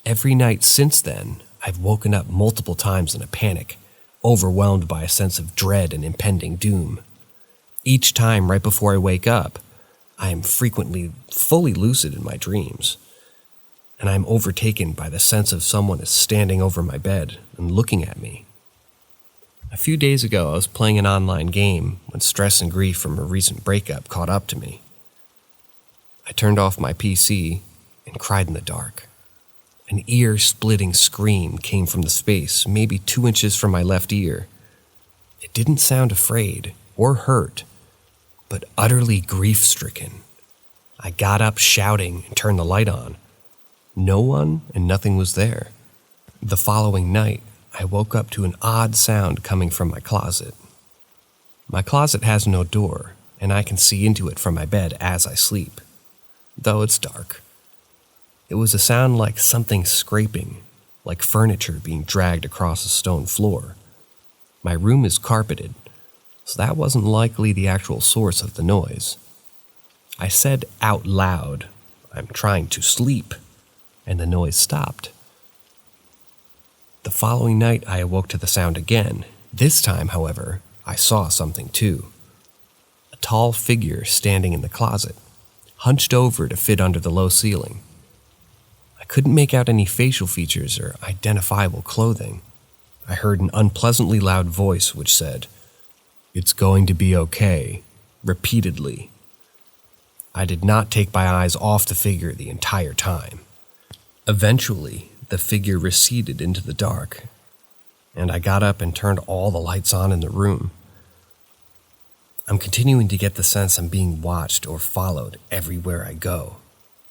Every night since then, I've woken up multiple times in a panic, overwhelmed by a sense of dread and impending doom. Each time right before I wake up, I am frequently fully lucid in my dreams, and I am overtaken by the sense of someone is standing over my bed and looking at me. A few days ago, I was playing an online game when stress and grief from a recent breakup caught up to me. I turned off my PC and cried in the dark. An ear-splitting scream came from the space, maybe 2 inches from my left ear. It didn't sound afraid or hurt, but utterly grief-stricken. I got up shouting and turned the light on. No one and nothing was there. The following night, I woke up to an odd sound coming from my closet. My closet has no door, and I can see into it from my bed as I sleep, though it's dark. It was a sound like something scraping, like furniture being dragged across a stone floor. My room is carpeted, so that wasn't likely the actual source of the noise. I said out loud, "I'm trying to sleep," and the noise stopped. The following night, I awoke to the sound again. This time, however, I saw something too. A tall figure standing in the closet, hunched over to fit under the low ceiling. I couldn't make out any facial features or identifiable clothing. I heard an unpleasantly loud voice which said, "It's going to be okay," repeatedly. I did not take my eyes off the figure the entire time. Eventually, the figure receded into the dark, and I got up and turned all the lights on in the room. I'm continuing to get the sense I'm being watched or followed everywhere I go,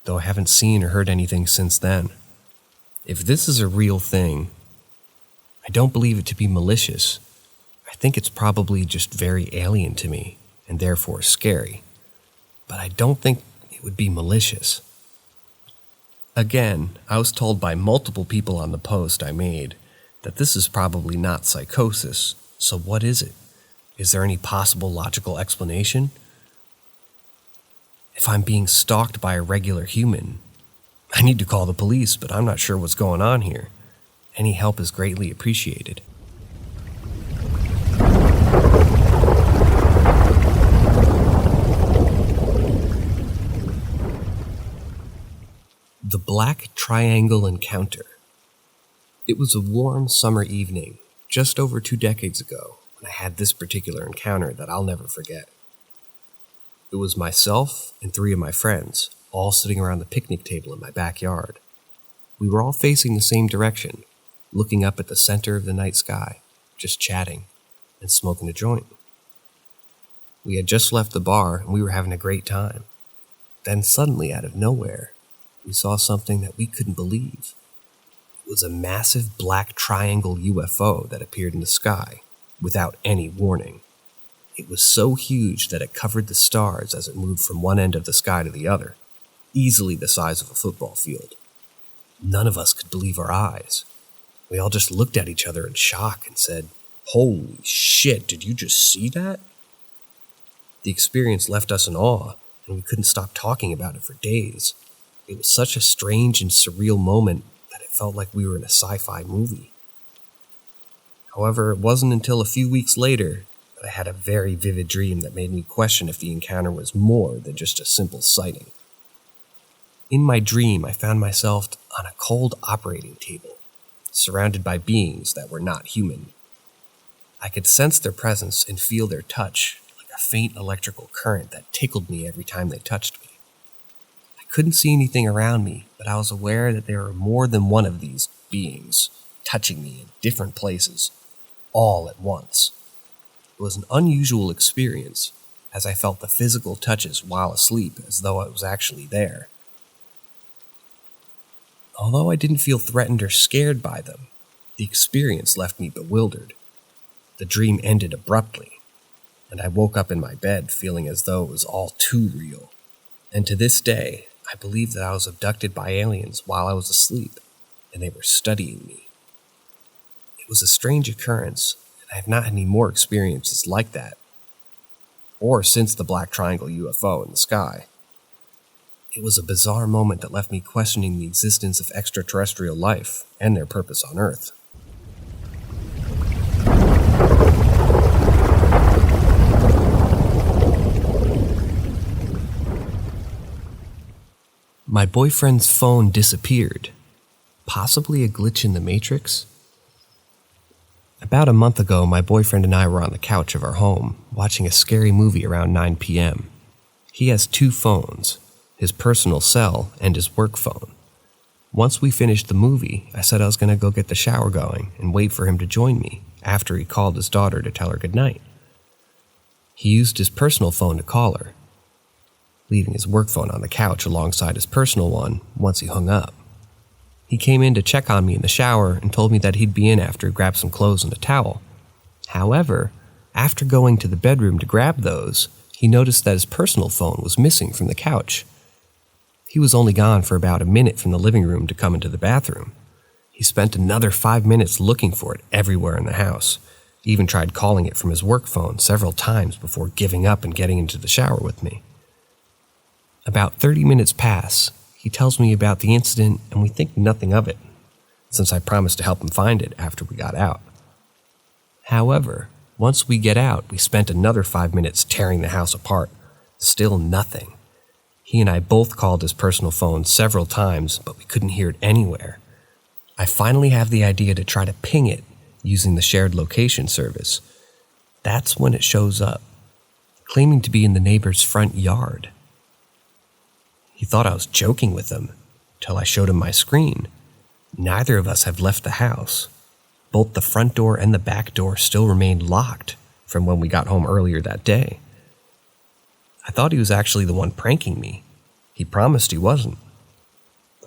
though I haven't seen or heard anything since then. If this is a real thing, I don't believe it to be malicious. I think it's probably just very alien to me, and therefore scary. But I don't think it would be malicious. Again, I was told by multiple people on the post I made that this is probably not psychosis, so what is it? Is there any possible logical explanation? If I'm being stalked by a regular human, I need to call the police, but I'm not sure what's going on here. Any help is greatly appreciated. The Black Triangle Encounter. It was a warm summer evening, just over 2 decades ago, when I had this particular encounter that I'll never forget. It was myself and 3 of my friends, all sitting around the picnic table in my backyard. We were all facing the same direction, looking up at the center of the night sky, just chatting and smoking a joint. We had just left the bar and we were having a great time. Then suddenly, out of nowhere, we saw something that we couldn't believe. It was a massive black triangle UFO that appeared in the sky without any warning. It was so huge that it covered the stars as it moved from one end of the sky to the other, easily the size of a football field. None of us could believe our eyes. We all just looked at each other in shock and said, "Holy shit, did you just see that?" The experience left us in awe, and we couldn't stop talking about it for days. It was such a strange and surreal moment that it felt like we were in a sci-fi movie. However, it wasn't until a few weeks later that I had a very vivid dream that made me question if the encounter was more than just a simple sighting. In my dream, I found myself on a cold operating table, surrounded by beings that were not human. I could sense their presence and feel their touch, like a faint electrical current that tickled me every time they touched me. I couldn't see anything around me, but I was aware that there were more than one of these beings touching me in different places, all at once. It was an unusual experience, as I felt the physical touches while asleep as though I was actually there. Although I didn't feel threatened or scared by them, the experience left me bewildered. The dream ended abruptly, and I woke up in my bed feeling as though it was all too real. And to this day, I believe that I was abducted by aliens while I was asleep, and they were studying me. It was a strange occurrence, and I have not had any more experiences like that, or since the Black Triangle UFO in the sky. It was a bizarre moment that left me questioning the existence of extraterrestrial life and their purpose on Earth. My boyfriend's phone disappeared. Possibly a glitch in the Matrix? About a month ago, my boyfriend and I were on the couch of our home, watching a scary movie around 9 p.m. He has 2 phones, his personal cell and his work phone. Once we finished the movie, I said I was going to go get the shower going and wait for him to join me after he called his daughter to tell her goodnight. He used his personal phone to call her, leaving his work phone on the couch alongside his personal one once he hung up. He came in to check on me in the shower and told me that he'd be in after he grabbed some clothes and a towel. However, after going to the bedroom to grab those, he noticed that his personal phone was missing from the couch. He was only gone for about a minute from the living room to come into the bathroom. He spent another 5 minutes looking for it everywhere in the house. He even tried calling it from his work phone several times before giving up and getting into the shower with me. About 30 minutes pass. He tells me about the incident and we think nothing of it, since I promised to help him find it after we got out. However, once we get out, we spent another 5 minutes tearing the house apart. Still nothing. He and I both called his personal phone several times, but we couldn't hear it anywhere. I finally have the idea to try to ping it using the shared location service. That's when it shows up, claiming to be in the neighbor's front yard. He thought I was joking with him, till I showed him my screen. Neither of us have left the house. Both the front door and the back door still remained locked from when we got home earlier that day. I thought he was actually the one pranking me. He promised he wasn't.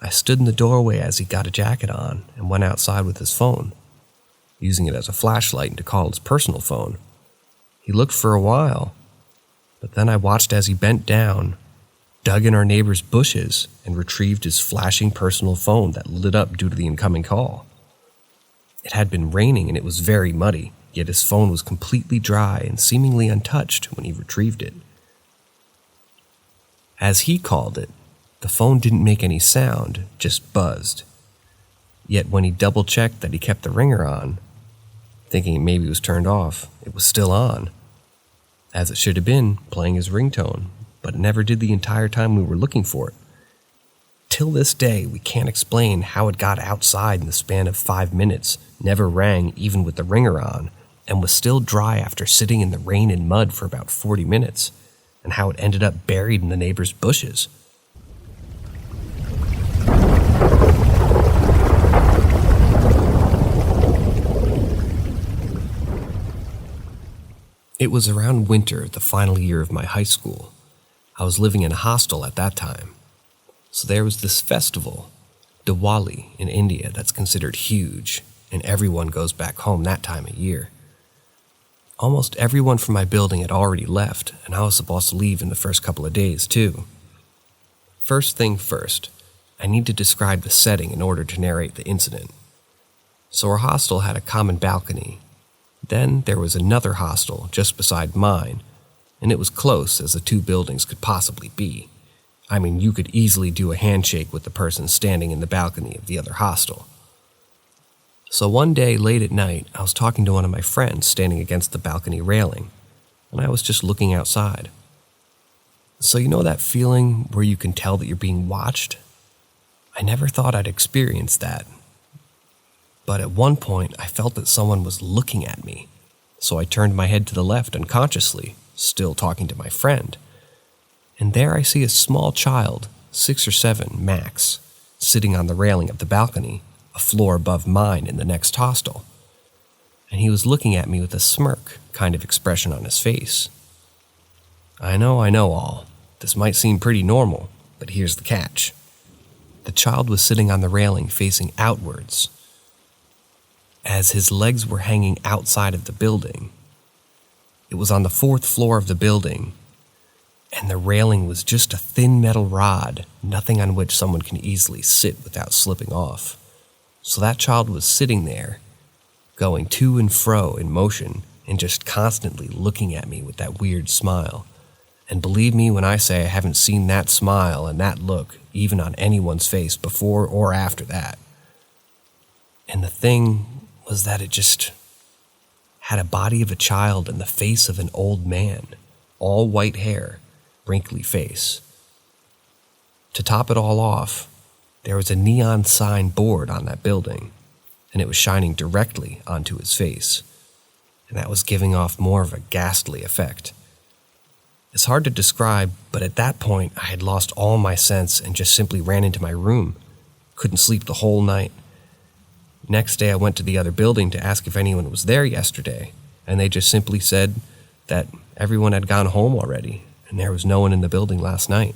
I stood in the doorway as he got a jacket on and went outside with his phone, using it as a flashlight to call his personal phone. He looked for a while, but then I watched as he bent down, dug in our neighbor's bushes, and retrieved his flashing personal phone that lit up due to the incoming call. It had been raining and it was very muddy, yet his phone was completely dry and seemingly untouched when he retrieved it. As he called it, the phone didn't make any sound, just buzzed. Yet when he double-checked that he kept the ringer on, thinking maybe it was turned off, it was still on, as it should have been, playing his ringtone, but it never did the entire time we were looking for it. Till this day, we can't explain how it got outside in the span of 5 minutes, never rang even with the ringer on, and was still dry after sitting in the rain and mud for about 40 minutes, and how it ended up buried in the neighbor's bushes. It was around winter, the final year of my high school. I was living in a hostel at that time. So there was this festival, Diwali, in India, that's considered huge, and everyone goes back home that time of year. Almost everyone from my building had already left, and I was supposed to leave in the first couple of days, too. First thing first, I need to describe the setting in order to narrate the incident. So our hostel had a common balcony. Then there was another hostel just beside mine, and it was close as the two buildings could possibly be. I mean, you could easily do a handshake with the person standing in the balcony of the other hostel. So one day late at night, I was talking to one of my friends standing against the balcony railing, and I was just looking outside. So you know that feeling where you can tell that you're being watched? I never thought I'd experience that. But at one point, I felt that someone was looking at me, so I turned my head to the left unconsciously, still talking to my friend. And there I see a small child, 6 or 7 max, sitting on the railing of the balcony, a floor above mine in the next hostel. And he was looking at me with a smirk kind of expression on his face. I know all. This might seem pretty normal, but here's the catch. The child was sitting on the railing facing outwards, as his legs were hanging outside of the building. It was on the 4th floor of the building, and the railing was just a thin metal rod, nothing on which someone can easily sit without slipping off. So that child was sitting there, going to and fro in motion, and just constantly looking at me with that weird smile. And believe me when I say I haven't seen that smile and that look even on anyone's face before or after that. And the thing was that it just had a body of a child and the face of an old man, all white hair, wrinkly face. To top it all off, there was a neon sign board on that building, and it was shining directly onto his face, and that was giving off more of a ghastly effect. It's hard to describe, but at that point I had lost all my sense and just simply ran into my room, Couldn't sleep the whole night. Next day I went to the other building to ask if anyone was there yesterday, and they just simply said that everyone had gone home already, and there was no one in the building last night.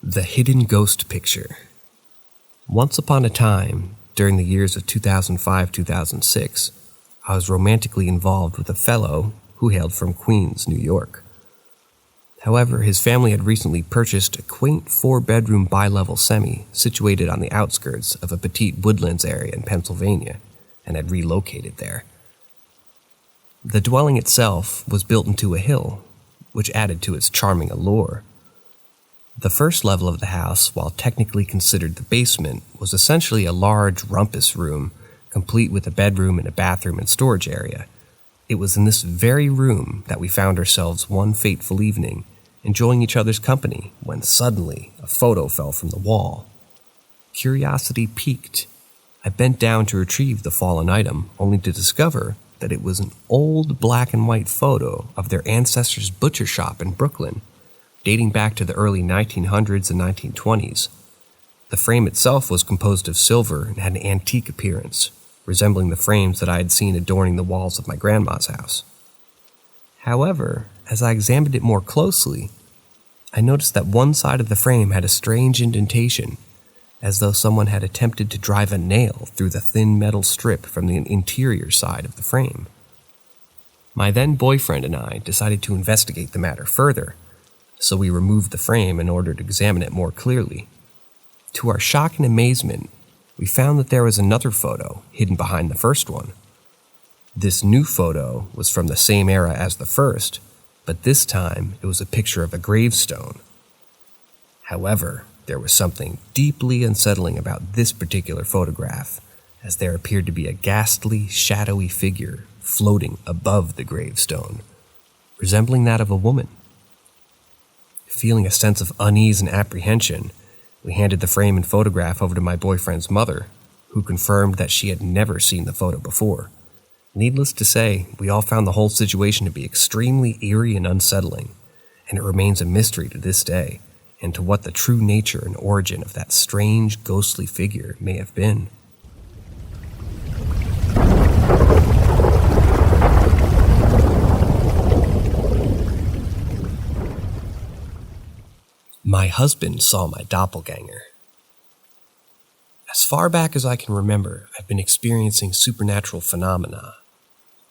The Hidden Ghost Picture. Once upon a time, during the years of 2005-2006, I was romantically involved with a fellow who hailed from Queens, New York. However, his family had recently purchased a quaint 4-bedroom bi-level semi situated on the outskirts of a petite woodlands area in Pennsylvania and had relocated there. The dwelling itself was built into a hill, which added to its charming allure. The first level of the house, while technically considered the basement, was essentially a large rumpus room, complete with a bedroom and a bathroom and storage area. It was in this very room that we found ourselves one fateful evening, enjoying each other's company, when suddenly a photo fell from the wall. Curiosity piqued. I bent down to retrieve the fallen item, only to discover that it was an old black and white photo of their ancestors' butcher shop in Brooklyn, dating back to the early 1900s and 1920s. The frame itself was composed of silver and had an antique appearance, resembling the frames that I had seen adorning the walls of my grandma's house. However, as I examined it more closely, I noticed that one side of the frame had a strange indentation, as though someone had attempted to drive a nail through the thin metal strip from the interior side of the frame. My then boyfriend and I decided to investigate the matter further, so we removed the frame in order to examine it more clearly. To our shock and amazement, we found that there was another photo hidden behind the first one. This new photo was from the same era as the first, but this time it was a picture of a gravestone. However, there was something deeply unsettling about this particular photograph, as there appeared to be a ghastly, shadowy figure floating above the gravestone, resembling that of a woman. Feeling a sense of unease and apprehension, we handed the frame and photograph over to my boyfriend's mother, who confirmed that she had never seen the photo before. Needless to say, we all found the whole situation to be extremely eerie and unsettling, and it remains a mystery to this day, and to what the true nature and origin of that strange, ghostly figure may have been. My husband saw my doppelganger. As far back as I can remember, I've been experiencing supernatural phenomena.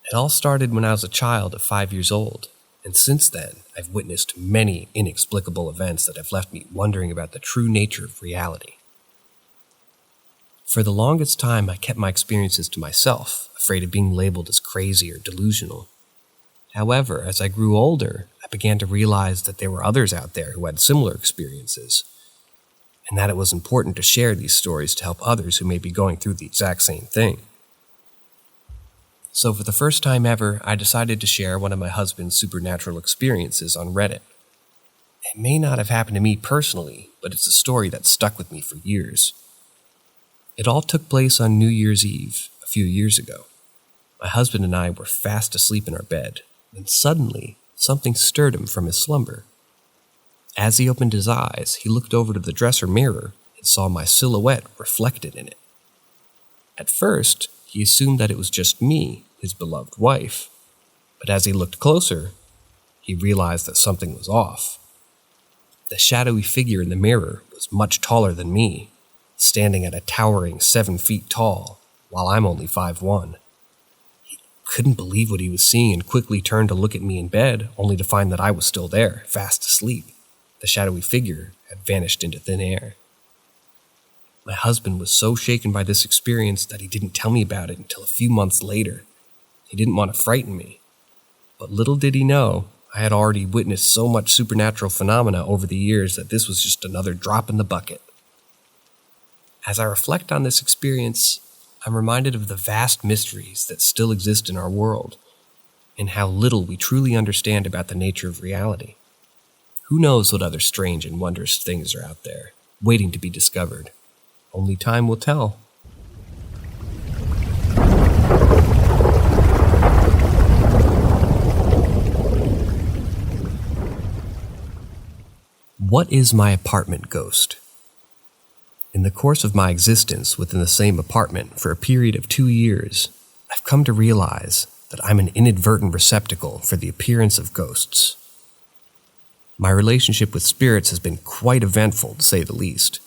It all started when I was a child of 5 years old, and since then, I've witnessed many inexplicable events that have left me wondering about the true nature of reality. For the longest time, I kept my experiences to myself, afraid of being labeled as crazy or delusional. However, as I grew older, I began to realize that there were others out there who had similar experiences, and that it was important to share these stories to help others who may be going through the exact same thing. So for the first time ever, I decided to share one of my husband's supernatural experiences on Reddit. It may not have happened to me personally, but it's a story that stuck with me for years. It all took place on New Year's Eve, a few years ago. My husband and I were fast asleep in our bed, when suddenly something stirred him from his slumber. As he opened his eyes, he looked over to the dresser mirror and saw my silhouette reflected in it. At first, he assumed that it was just me, his beloved wife, but as he looked closer, he realized that something was off. The shadowy figure in the mirror was much taller than me, standing at a towering 7 feet tall, while I'm only 5'1". He couldn't believe what he was seeing and quickly turned to look at me in bed, only to find that I was still there, fast asleep. The shadowy figure had vanished into thin air. My husband was so shaken by this experience that he didn't tell me about it until a few months later. He didn't want to frighten me. But little did he know, I had already witnessed so much supernatural phenomena over the years that this was just another drop in the bucket. As I reflect on this experience, I'm reminded of the vast mysteries that still exist in our world, and how little we truly understand about the nature of reality. Who knows what other strange and wondrous things are out there, waiting to be discovered? Only time will tell. What is my apartment ghost? In the course of my existence within the same apartment for a period of 2 years, I've come to realize that I'm an inadvertent receptacle for the appearance of ghosts. My relationship with spirits has been quite eventful, to say the least.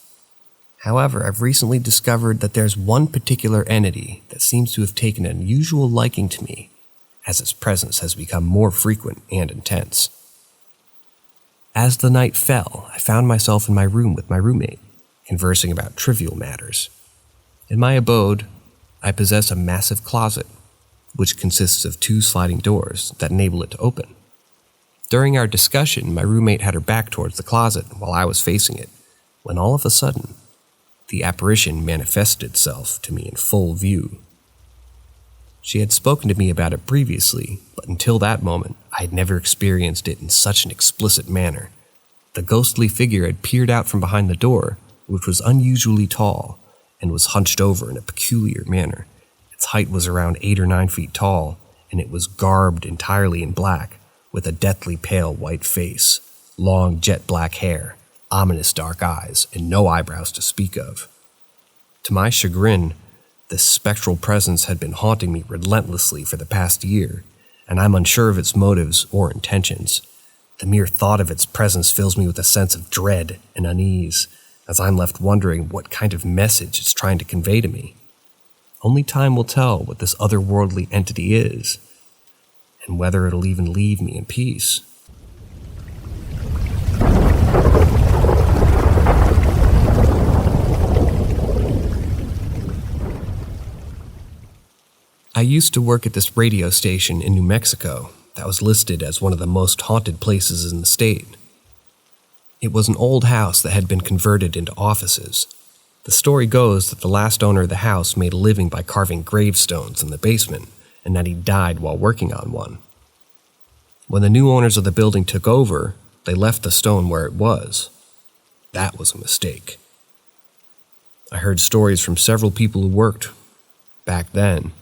However, I've recently discovered that there's one particular entity that seems to have taken an unusual liking to me, as its presence has become more frequent and intense. As the night fell, I found myself in my room with my roommate, conversing about trivial matters. In my abode, I possess a massive closet, which consists of 2 sliding doors that enable it to open. During our discussion, my roommate had her back towards the closet while I was facing it, when all of a sudden, the apparition manifested itself to me in full view. She had spoken to me about it previously, but until that moment, I had never experienced it in such an explicit manner. The ghostly figure had peered out from behind the door, which was unusually tall, and was hunched over in a peculiar manner. Its height was around 8 or 9 feet tall, and it was garbed entirely in black, with a deathly pale white face, long jet black hair, ominous dark eyes, and no eyebrows to speak of. To my chagrin, this spectral presence had been haunting me relentlessly for the past year, and I'm unsure of its motives or intentions. The mere thought of its presence fills me with a sense of dread and unease, as I'm left wondering what kind of message it's trying to convey to me. Only time will tell what this otherworldly entity is, and whether it'll even leave me in peace. I used to work at this radio station in New Mexico that was listed as one of the most haunted places in the state. It was an old house that had been converted into offices. The story goes that the last owner of the house made a living by carving gravestones in the basement, and that he died while working on one. When the new owners of the building took over, they left the stone where it was. That was a mistake. I heard stories from several people who worked back then.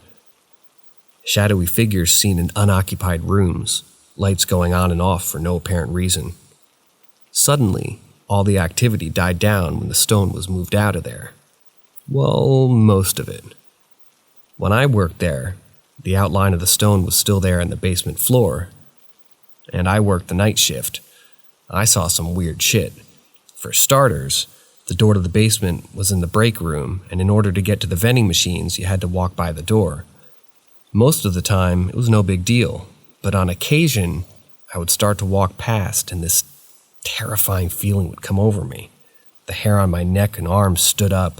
Shadowy figures seen in unoccupied rooms, lights going on and off for no apparent reason. Suddenly, all the activity died down when the stone was moved out of there. Well, most of it. When I worked there, the outline of the stone was still there in the basement floor, and I worked the night shift. I saw some weird shit. For starters, the door to the basement was in the break room, and in order to get to the vending machines, you had to walk by the door. Most of the time, it was no big deal, but on occasion, I would start to walk past, and this terrifying feeling would come over me. The hair on my neck and arms stood up,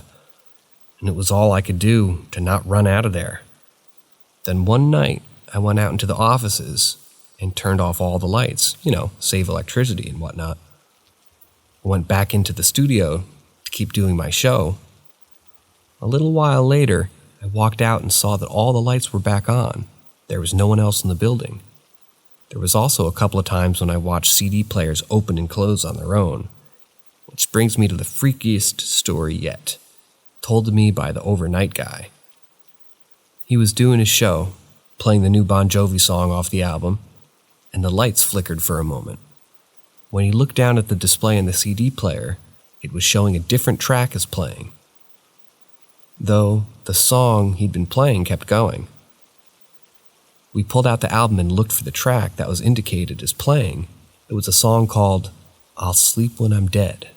and it was all I could do to not run out of there. Then one night, I went out into the offices and turned off all the lights, save electricity and whatnot. I went back into the studio to keep doing my show. A little while later, I walked out and saw that all the lights were back on. There was no one else in the building. There was also a couple of times when I watched CD players open and close on their own, which brings me to the freakiest story yet, told to me by the overnight guy. He was doing his show, playing the new Bon Jovi song off the album, and the lights flickered for a moment. When he looked down at the display in the CD player, it was showing a different track as playing, though the song he'd been playing kept going. We pulled out the album and looked for the track that was indicated as playing. It was a song called "I'll Sleep When I'm Dead."